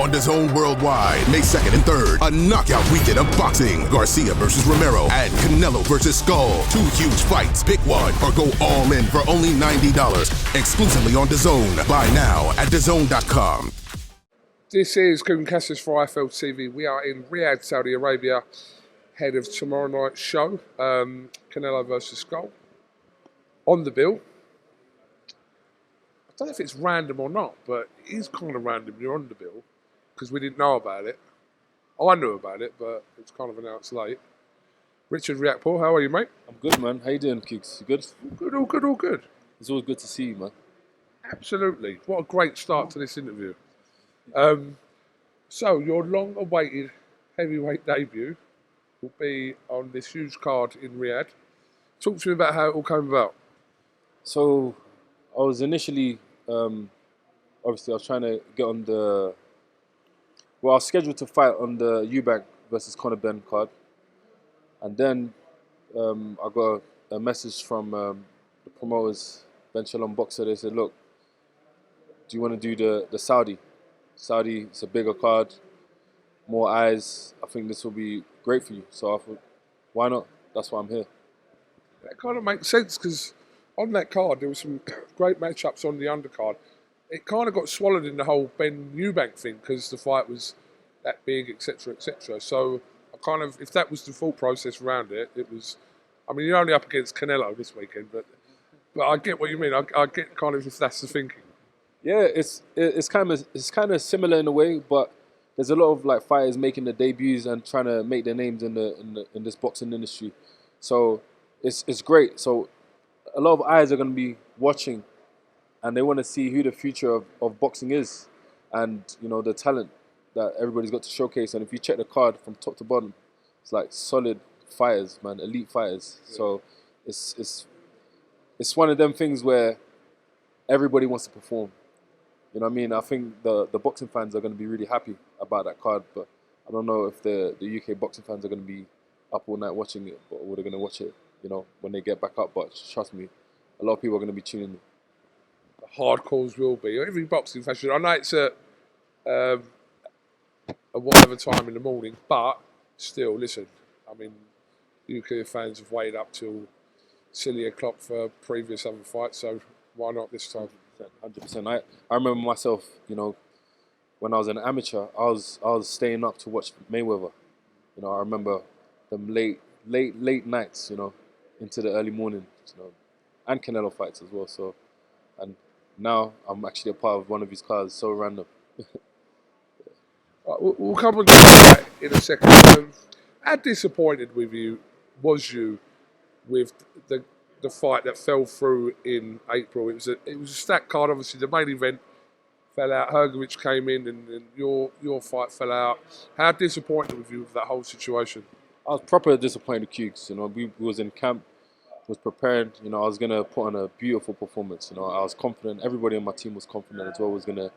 on DAZN worldwide, May 2nd and 3rd. A knockout weekend of boxing. Garcia versus Romero and Canelo versus Scull. 2 huge fights. Pick one or go all in for only $90. Exclusively on DAZN. Buy now at DAZN.com. This is Kugan Cassius for iFLTV. We are in Riyadh, Saudi Arabia, ahead of tomorrow night's show, Canelo versus Scull. On the bill. I don't know if it's random or not, but it is kind of random you're on the bill, because we didn't know about it. I knew about it, but it's kind of announced late. Richard Riakporhe, how are you, mate? I'm good, man. How you doing, Kicks? You good? Good, all good, all good. It's always good to see you, man. Absolutely. What a great start to this interview. So, your long-awaited heavyweight debut will be on this huge card in Riyadh. Talk to me about how it all came about. So, I was initially, obviously, I was trying to get on the... Well, I was scheduled to fight on the EUBANK versus BENN card. And then I got a message from the promoters, Ben Shalom Boxer. They said, look, do you want to do the Saudi? Saudi, it's a bigger card, more eyes. I think this will be great for you. So I thought, why not? That's why I'm here. That kind of makes sense, because on that card there were some great matchups on the undercard. It kind of got swallowed in the whole Ben Eubank thing because the fight was that big, etc., etc. So I kind of, if that was the thought process around it, it was. I mean, you're only up against Canelo this weekend, but I get what you mean. I get kind of if that's the thinking. Yeah, it's kind of similar in a way, but there's a lot of like fighters making their debuts and trying to make their names in this boxing industry. So it's great. So a lot of eyes are going to be watching, and they want to see who the future of boxing is, and you know the talent that everybody's got to showcase. And if you check the card from top to bottom, it's like solid fighters, man, elite fighters. Yeah. So it's one of them things where everybody wants to perform. You know what I mean? I think the boxing fans are going to be really happy about that card, but I don't know if the UK boxing fans are going to be up all night watching it, or they're going to watch it, you know, when they get back up. But trust me, a lot of people are going to be tuning in. The hardcores will be. Every boxing fan should. I know it's a whatever time in the morning, but still, listen, I mean, UK fans have waited up till silly o'clock for previous other fights, so why not this time? 100%. I remember myself, you know, when I was an amateur, I was staying up to watch Mayweather. You know, I remember them late nights, you know, into the early morning, you know, and Canelo fights as well. So, and now I'm actually a part of one of his cards. So random. We'll come on to that in a second. How disappointed was you with the fight that fell through in April? It was a stacked card. Obviously, the main event fell out. Hergovich came in, and your fight fell out. How disappointed were you with that whole situation? I was proper disappointed, Cukes. You know, we was in camp, was prepared. You know, I was gonna put on a beautiful performance. You know, I was confident. Everybody on my team was confident as well. Was gonna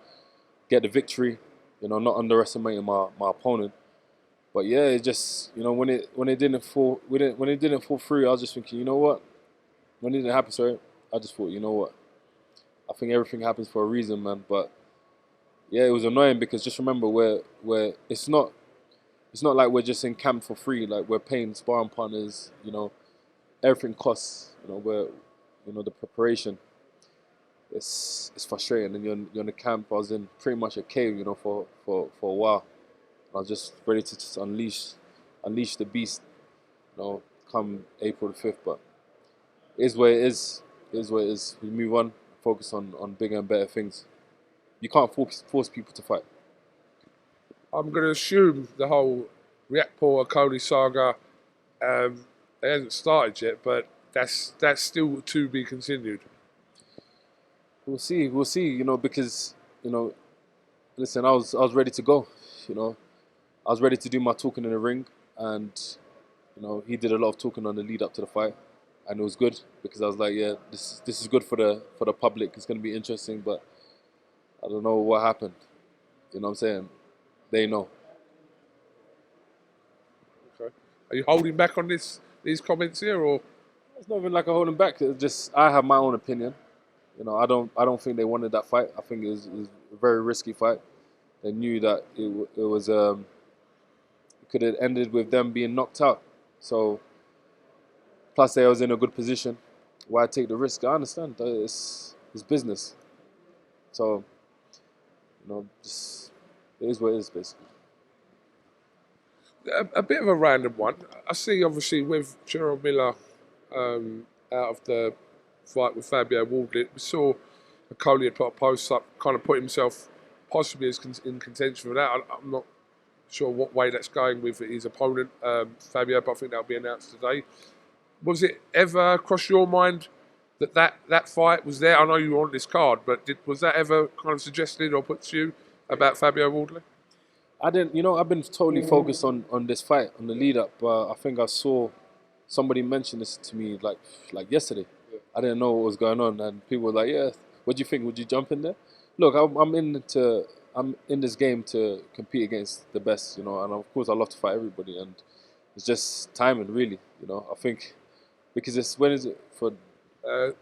get the victory. You know, not underestimating my opponent. But yeah, it just, you know, when it didn't fall through, I was just thinking, you know what? When it didn't happen, sorry, I just thought, you know what? I think everything happens for a reason, man. But yeah, it was annoying because just remember, where it's not like we're just in camp for free. Like we're paying sparring partners. You know, everything costs. You know, the preparation. It's frustrating, and you're in the camp. I was in pretty much a cave, you know, for a while. I was just ready to just unleash the beast, you know, come April the 5th. But it is what it is. It is what it is. We move on, focus on bigger and better things. You can't force people to fight. I'm going to assume the whole Riakporhe OKOLIE saga it hasn't started yet, but that's still to be continued. We'll see. You know, because you know, listen, I was ready to go. You know, I was ready to do my talking in the ring, and you know, he did a lot of talking on the lead up to the fight, and it was good because I was like, yeah, this is good for the public. It's going to be interesting, but I don't know what happened. You know what I'm saying? They know. Okay. Are you holding back on these comments here, or? It's not even like I'm holding back. It's just I have my own opinion. You know, I don't think they wanted that fight. I think it was a very risky fight. they knew that it could have ended with them being knocked out. So plus they was in a good position. Why take the risk? I understand. It's business. So just it is what it is basically. A bit of a random one. I see, obviously, with Gerald Miller out of the fight with Fabio Wardley, we saw OKOLIE had put a post up, kind of put himself possibly in contention for that. I'm not sure what way that's going with his opponent, Fabio, but I think that'll be announced today. Was it ever cross your mind that fight was there? I know you were on this card, but was that ever kind of suggested or put to you about Fabio Wardley? I didn't, I've been totally focused on this fight, on the lead up. But I think I saw somebody mention this to me like yesterday. Yeah. I didn't know what was going on, and people were like, "Yeah, what do you think? Would you jump in there?" Look, I'm in this game to compete against the best, and of course I love to fight everybody, and it's just timing, really. I think because when is it for?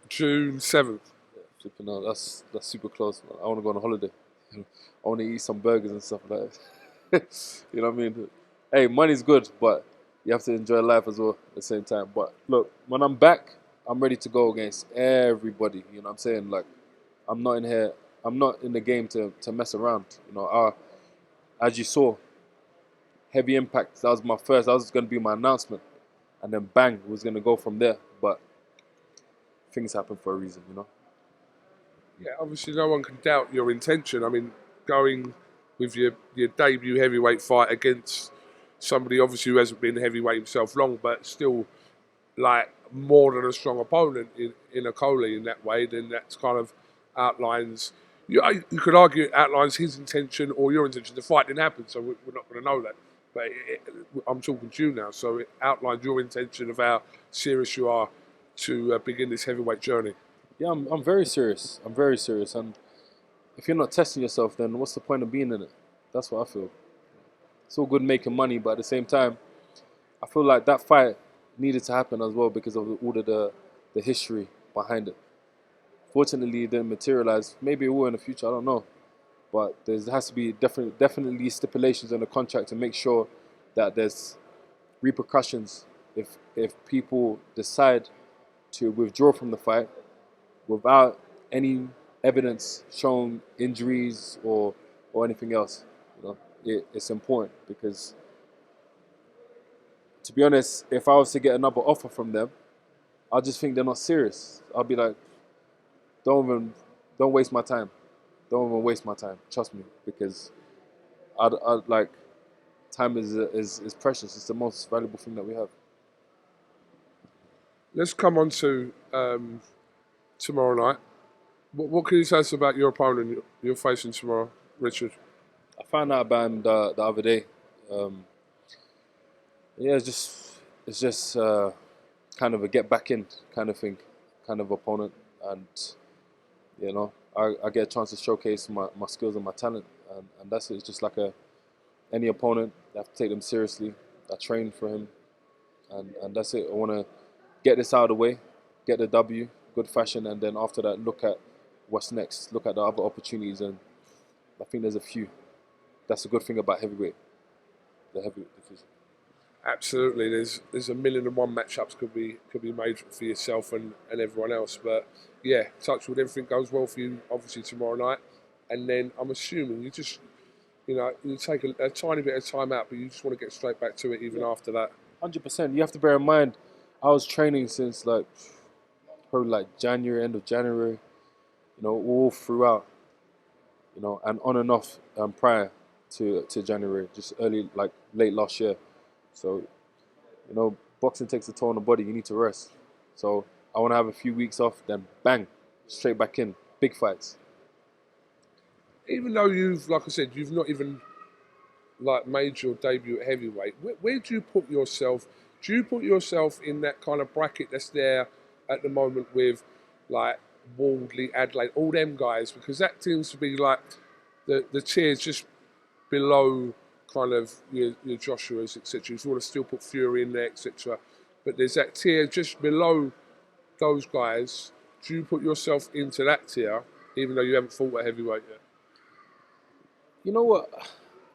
June 7th. Yeah, no, that's super close, man. I want to go on a holiday. I want to eat some burgers and stuff like that. You know what I mean? Hey, money's good, but you have to enjoy life as well at the same time. But look, when I'm back, I'm ready to go against everybody. You know what I'm saying? Like, I'm not in the game to mess around. As you saw, Heavy Impact, that was going to be my announcement. And then bang, it was going to go from there. But things happen for a reason, Yeah, obviously no one can doubt your intention. I mean, going with your debut heavyweight fight against somebody obviously who hasn't been heavyweight himself long, but still like more than a strong opponent in OKOLIE in that way, then that's kind of outlines, you could argue it outlines his intention or your intention. The fight didn't happen, so we're not going to know that. But I'm talking to you now, so it outlines your intention of how serious you are to begin this heavyweight journey. Yeah, I'm very serious. I'm very serious. And if you're not testing yourself, then what's the point of being in it? That's what I feel. It's all good making money, but at the same time, I feel like that fight needed to happen as well because of all of the history behind it. Fortunately, it didn't materialize. Maybe it will in the future, I don't know. But there has to be definitely stipulations in the contract to make sure that there's repercussions if people decide to withdraw from the fight without any evidence showing injuries or anything else. It's important because, to be honest, if I was to get another offer from them, I just think they're not serious. I'll be like, don't waste my time. Don't even waste my time. Trust me, because I like time is precious. It's the most valuable thing that we have. Let's come on to tomorrow night. What can you tell us about your opponent you're facing tomorrow, Richard? I found out about him the other day. Yeah, it's just kind of a get back in kind of thing, kind of opponent, and I get a chance to showcase my skills and my talent, and that's it. It's just like any opponent. I have to take them seriously. I train for him, and that's it. I want to get this out of the way, get the W, good fashion, and then after that, look at what's next. Look at the other opportunities, and I think there's a few. That's a good thing about heavyweight, the heavyweight division. Absolutely, there's 1,000,001 matchups could be made for yourself and everyone else. But yeah, touch wood, everything goes well for you obviously tomorrow night, and then I'm assuming you just you take a tiny bit of time out, but you just want to get straight back to it even after that. 100%. You have to bear in mind, I was training since probably January, end of January, all throughout, and on and off prior to January, just late last year. So, boxing takes a toll on the body. You need to rest. So I want to have a few weeks off, then bang, straight back in, big fights. Even though you've not even made your debut at heavyweight, where do you put yourself? Do you put yourself in that kind of bracket that's there at the moment with Wardley, Adelaide, all them guys? Because that seems to be the tiers just below kind of your Joshua's, etc. You want to still put Fury in there, etc. But there's that tier just below those guys. Do you put yourself into that tier, even though you haven't fought at heavyweight yet? You know what?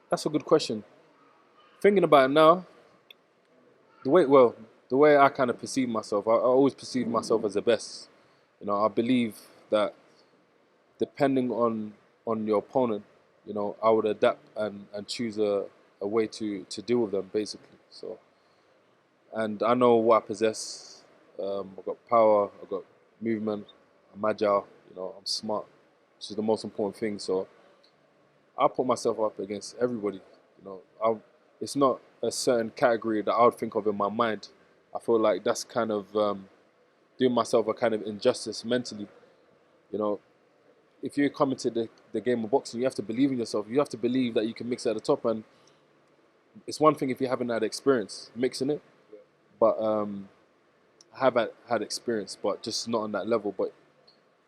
That's a good question. Thinking about it now, the way I kind of perceive myself, I always perceive myself as the best. You know, I believe that depending on your opponent, you know, I would adapt and choose a way to deal with them, basically. So, and I know what I possess. I've got power, I've got movement, I'm agile, you know, I'm smart, which is the most important thing. So I put myself up against everybody. You know, it's not a certain category that I would think of in my mind. I feel like that's kind of doing myself a kind of injustice mentally. You know, if you come into the game of boxing, you have to believe in yourself. You have to believe that you can mix it at the top. And it's one thing if you haven't had experience mixing it, but I have had experience, but just not on that level. But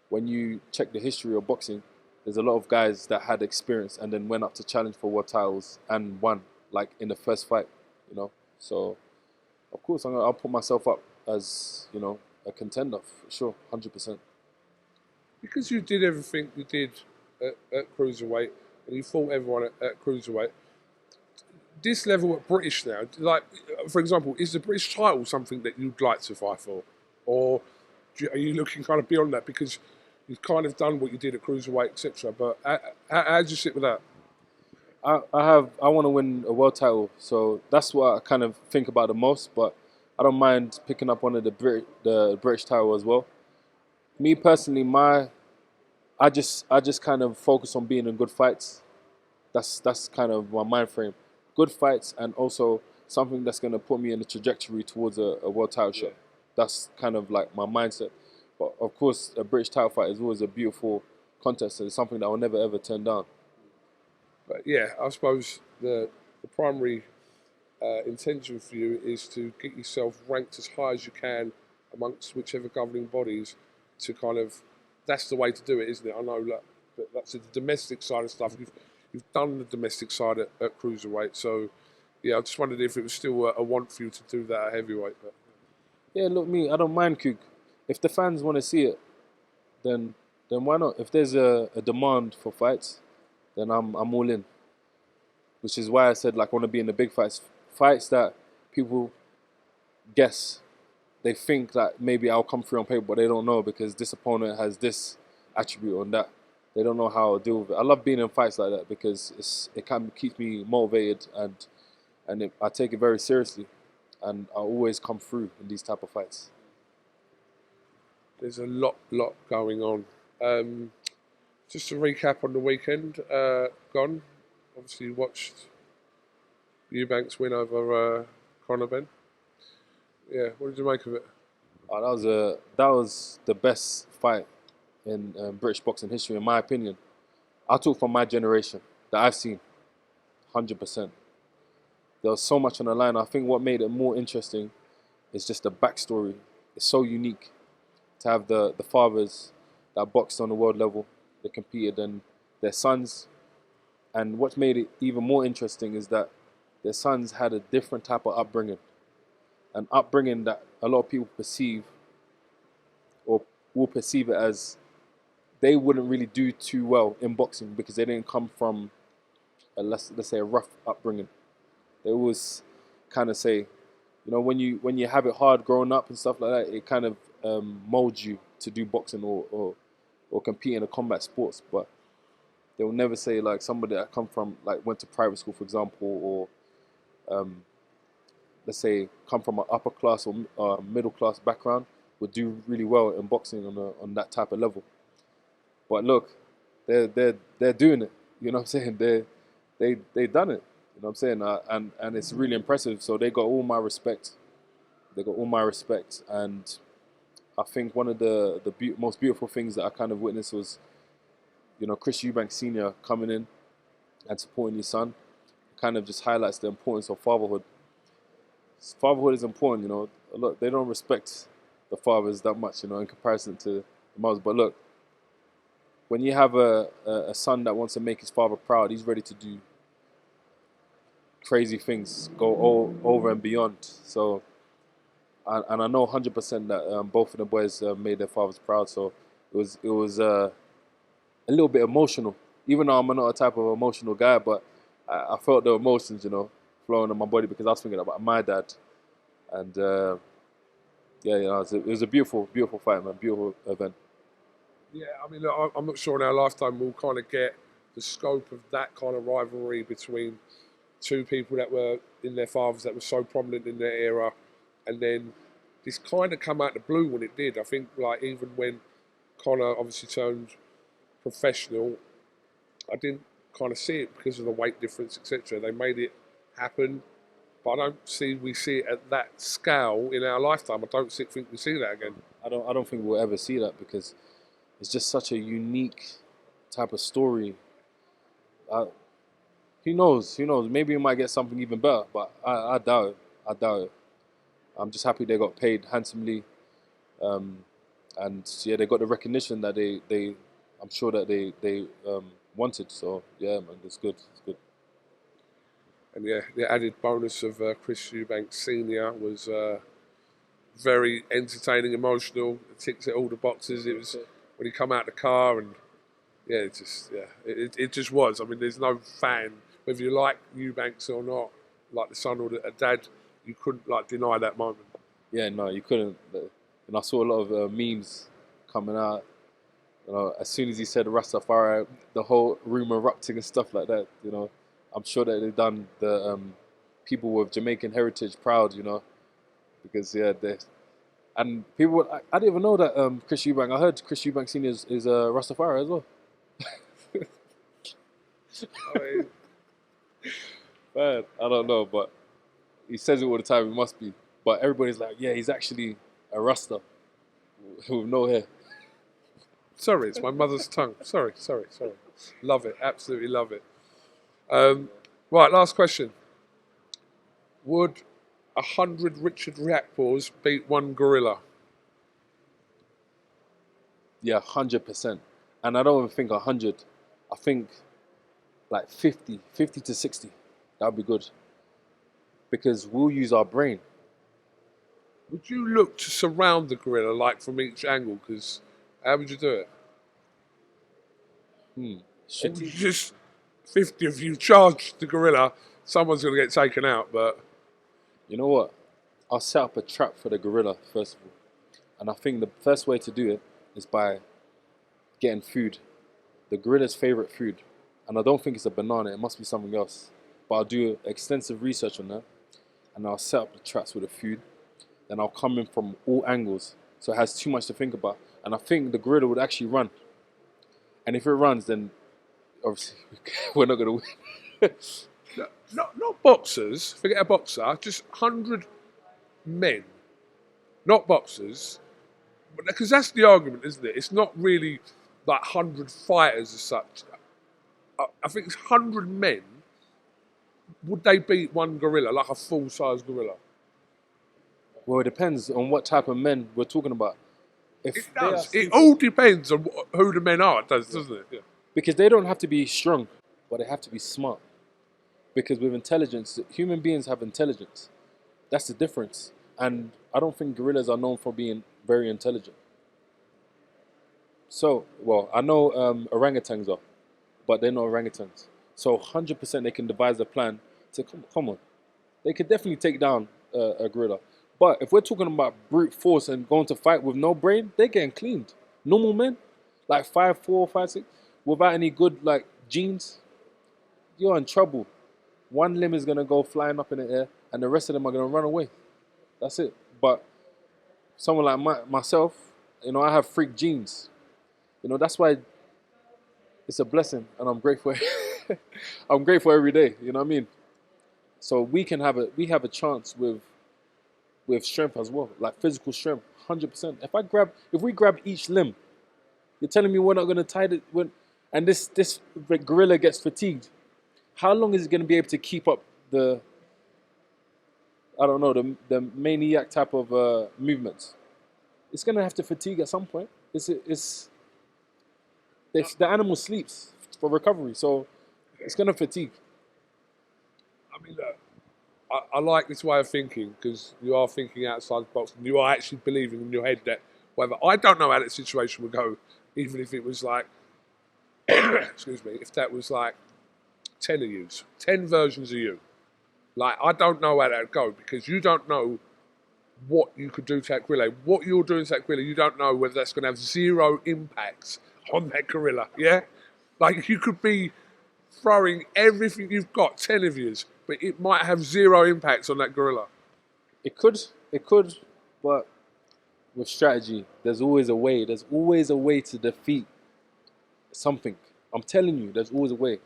when you check the history of boxing, there's a lot of guys that had experience and then went up to challenge for world titles and won, like in the first fight, you know. So, of course, I'll put myself up as, you know, a contender, for sure, 100%. Because you did everything you did at cruiserweight, and you fought everyone at cruiserweight, this level at British now, like, for example, is the British title something that you'd like to fight for? Or are you looking kind of beyond that because you've kind of done what you did at cruiserweight, etc.? But how do you sit with that? I want to win a world title, so that's what I kind of think about the most. But I don't mind picking up one of the British title as well. Me personally, I just kind of focus on being in good fights. That's kind of my mind frame. Good fights, and also something that's going to put me in a trajectory towards a world title shot. That's kind of like my mindset. But of course, a British title fight is always a beautiful contest, and it's something that I'll never ever turn down. But yeah, I suppose the primary intention for you is to get yourself ranked as high as you can amongst whichever governing bodies to kind of, that's the way to do it, isn't it? I know that that's the domestic side of stuff. You've done the domestic side at cruiserweight, so yeah, I just wondered if it was still a want for you to do that at heavyweight. But yeah, look, I don't mind, Coog. If the fans want to see it, then why not? If there's a demand for fights, then I'm all in. Which is why I said, like, I want to be in the big fights that people guess. They think that maybe I'll come through on paper, but they don't know because this opponent has this attribute on that. They don't know how to deal with it. I love being in fights like that because it kind of keeps me motivated and I take it very seriously, and I always come through in these type of fights. there's a lot going on. Just to recap on the weekend gone, obviously you watched EUBANK's win over Conor-BENN. Yeah, what did you make of it? Oh, that was the best fight in British boxing history, in my opinion. I talk from my generation that I've seen, 100%. There was so much on the line. I think what made it more interesting is just the backstory. It's so unique to have the fathers that boxed on the world level, they competed, and their sons. And what made it even more interesting is that their sons had a different type of upbringing. An upbringing that a lot of people perceive or will perceive it as they wouldn't really do too well in boxing because they didn't come from, let's say, a rough upbringing. They always kind of say, you know, when you have it hard growing up and stuff like that, it kind of molds you to do boxing or compete in a combat sports. But they will never say, like, somebody that come from, like, went to private school, for example, or let's say come from an upper class or middle class background would do really well in boxing on that type of level. But look, they're doing it. You know what I'm saying? They done it. You know what I'm saying? And it's really impressive. So they got all my respect. They got all my respect. And I think one of the most beautiful things that I kind of witnessed was, you know, Chris Eubank Sr. coming in and supporting his son. Kind of just highlights the importance of fatherhood. Fatherhood is important, you know. Look, they don't respect the fathers that much, you know, in comparison to the mothers. But look, when you have a son that wants to make his father proud, he's ready to do crazy things, go all over and beyond. So, and I know 100% that both of the boys made their fathers proud. So it was a little bit emotional Even though I'm not a type of emotional guy, but I felt the emotions, you know, flowing in my body because I was thinking about my dad. And yeah, you know, it was a beautiful, beautiful fight, man. Beautiful event. Yeah, I mean, look, I'm not sure in our lifetime we'll kind of get the scope of that kind of rivalry between two people that were in their fathers that were so prominent in their era, and then this kind of come out the blue when it did. I think like even when Conor obviously turned professional, I didn't kind of see it because of the weight difference, etc. They made it happen, but I don't see we see it at that scale in our lifetime. I don't think we see that again. I don't think we'll ever see that because it's just such a unique type of story. Who knows? Who knows? Maybe we might get something even better, but I doubt it. I doubt it. I'm just happy they got paid handsomely, and yeah, they got the recognition that they I'm sure that they wanted. So yeah, man, it's good. It's good. And yeah, the added bonus of Chris Eubank Senior was very entertaining, emotional. It ticks all the boxes. It was when he come out the car and yeah, it just was. I mean, there's no fan, whether you like Eubanks or not, like the son or a dad, you couldn't like deny that moment. Yeah, no, you couldn't. And I saw a lot of memes coming out. You know, as soon as he said Rastafari, the whole room erupting and stuff like that. You know, I'm sure that they've done the people with Jamaican heritage proud. You know, because yeah, and people. I didn't even know that Chris Eubank. I heard Chris Eubank Senior is Rastafari as well. I mean, Man, I don't know, but he says it all the time. He must be. But everybody's like, yeah, he's actually a Rasta with no hair. sorry, it's my mother's tongue. Sorry. Love it, absolutely love it. Right, last question. Would 100 Richard Riakporhes beat one gorilla? Yeah, 100%. And I don't even think 100. I think like 50 to 60. That would be good. Because we'll use our brain. Would you look to surround the gorilla like from each angle? Because how would you do it? Should Or just 50 of you charge the gorilla, someone's going to get taken out, but You know what? I'll set up a trap for the gorilla, first of all. And I think the first way to do it is by getting food. The gorilla's favorite food. And I don't think it's a banana, it must be something else. But I'll do extensive research on that. And I'll set up the traps with the food. Then I'll come in from all angles. So it has too much to think about. And I think the gorilla would actually run. And if it runs, then obviously we're not going to win. not boxers, forget a boxer, just 100 men, not boxers. Because that's the argument, isn't it? It's not really like 100 fighters as such. I think it's 100 men. Would they beat one gorilla, like a full-size gorilla? Well, it depends on what type of men we're talking about. If It does. It all depends on who the men are, doesn't it? Yeah. Because they don't have to be strong, but they have to be smart. Because with intelligence, human beings have intelligence. That's the difference. And I don't think gorillas are known for being very intelligent. So, well, I know orangutans are, but they're not orangutans. So 100% they can devise a plan to, come on. They could definitely take down a gorilla. But if we're talking about brute force and going to fight with no brain, they're getting cleaned. Normal men, like 5'4", 5'6", without any good like genes, you're in trouble. One limb is gonna go flying up in the air, and the rest of them are gonna run away. That's it. But someone like myself, you know, I have freak genes. You know, that's why it's a blessing, and I'm grateful. I'm grateful every day. You know what I mean? So we have a chance with strength as well, like physical strength, 100%. If we grab each limb, you're telling me we're not gonna tie it and this gorilla gets fatigued. How long is it gonna be able to keep up the maniac type of movements? It's gonna have to fatigue at some point. The animal sleeps for recovery, so it's gonna fatigue. I mean, look, I like this way of thinking because you are thinking outside the box and you are actually believing in your head that whatever. I don't know how that situation would go, even if it was like excuse me, if that was like 10 of you, 10 versions of you. Like, I don't know how that would go because you don't know what you could do to that gorilla. What you're doing to that gorilla, you don't know whether that's going to have zero impacts on that gorilla, yeah? Like, you could be throwing everything you've got, 10 of yous, but it might have zero impacts on that gorilla. It could, but with strategy, there's always a way. There's always a way to defeat something. I'm telling you, there's always a way.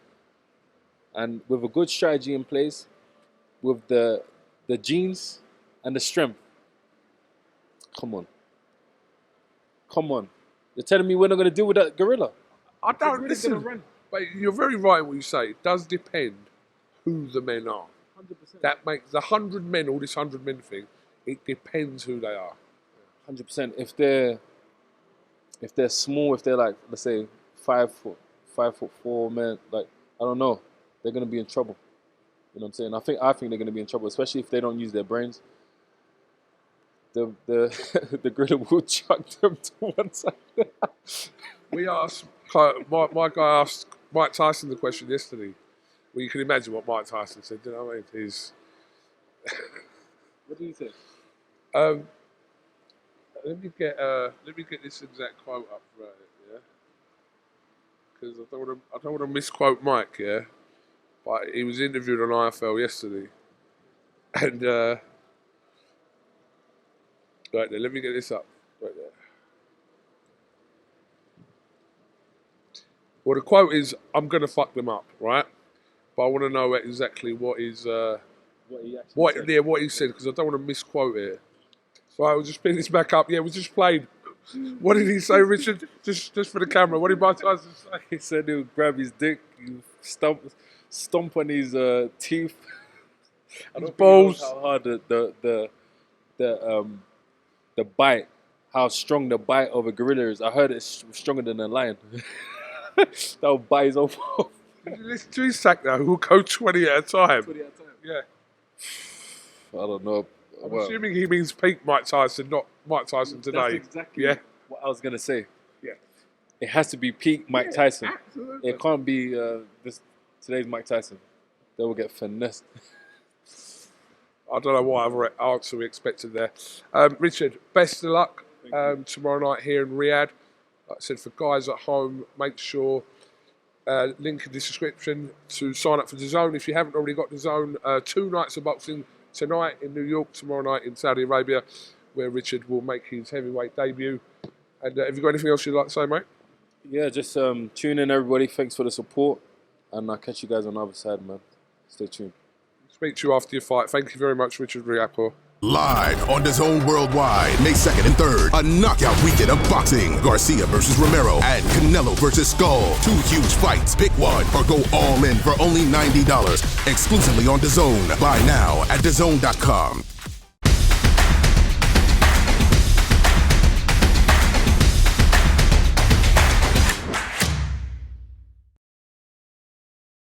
And with a good strategy in place, with the genes and the strength, come on. You're telling me we're not going to deal with that gorilla? I don't listen. But you're very right in what you say. It does depend who the men are. 100%. That makes the 100 men, all this 100 men thing, it depends who they are. 100%. If they're small, if they're like, let's say 5'4" men, like, I don't know, they're gonna be in trouble. You know what I'm saying? I think they're gonna be in trouble, especially if they don't use their brains. The gorilla will chuck them to one side. We asked, my guy asked Mike Tyson the question yesterday. Well, you can imagine what Mike Tyson said. Do you know what I mean? What do you think? Let me get this exact quote up right, yeah. Because I don't want to misquote Mike, yeah. But he was interviewed on IFL yesterday, and right there. Let me get this up right there. Well, the quote is, "I'm gonna fuck them up," right? But I want to know exactly what he said, because I don't want to misquote it. So I will just pick this back up. Yeah, we just played. What did he say, Richard? Just for the camera. What did Mike Tyson say? He said he'll grab his dick, stomp on his teeth. I don't balls. How hard the bite, how strong the bite of a gorilla is. I heard it's stronger than a lion. That'll bite his own off. Did you listen to his sack now? We'll go 20 at a time. 20 at a time? Yeah. I don't know. I'm assuming he means peak Mike Tyson, not Mike Tyson today. That's exactly what I was going to say. Yeah. It has to be peak Mike Tyson. Absolutely. It can't be today's Mike Tyson. They will get finessed. I don't know what other answer we expected there. Richard, best of luck tomorrow night here in Riyadh. Like I said, for guys at home, make sure, link in the description to sign up for DAZN. If you haven't already got DAZN, 2 nights of boxing, tonight in New York, tomorrow night in Saudi Arabia, where Richard will make his heavyweight debut. And have you got anything else you'd like to say, mate? Yeah, just tune in, everybody. Thanks for the support. And I'll catch you guys on the other side, man. Stay tuned. Speak to you after your fight. Thank you very much, Richard Riakporhe. Live on DAZN Worldwide, May 2nd and 3rd, a knockout weekend of boxing. Garcia versus Romero and Canelo versus Scull. 2 huge fights. Pick one or go all in for only $90. Exclusively on DAZN. Buy now at DAZN.com.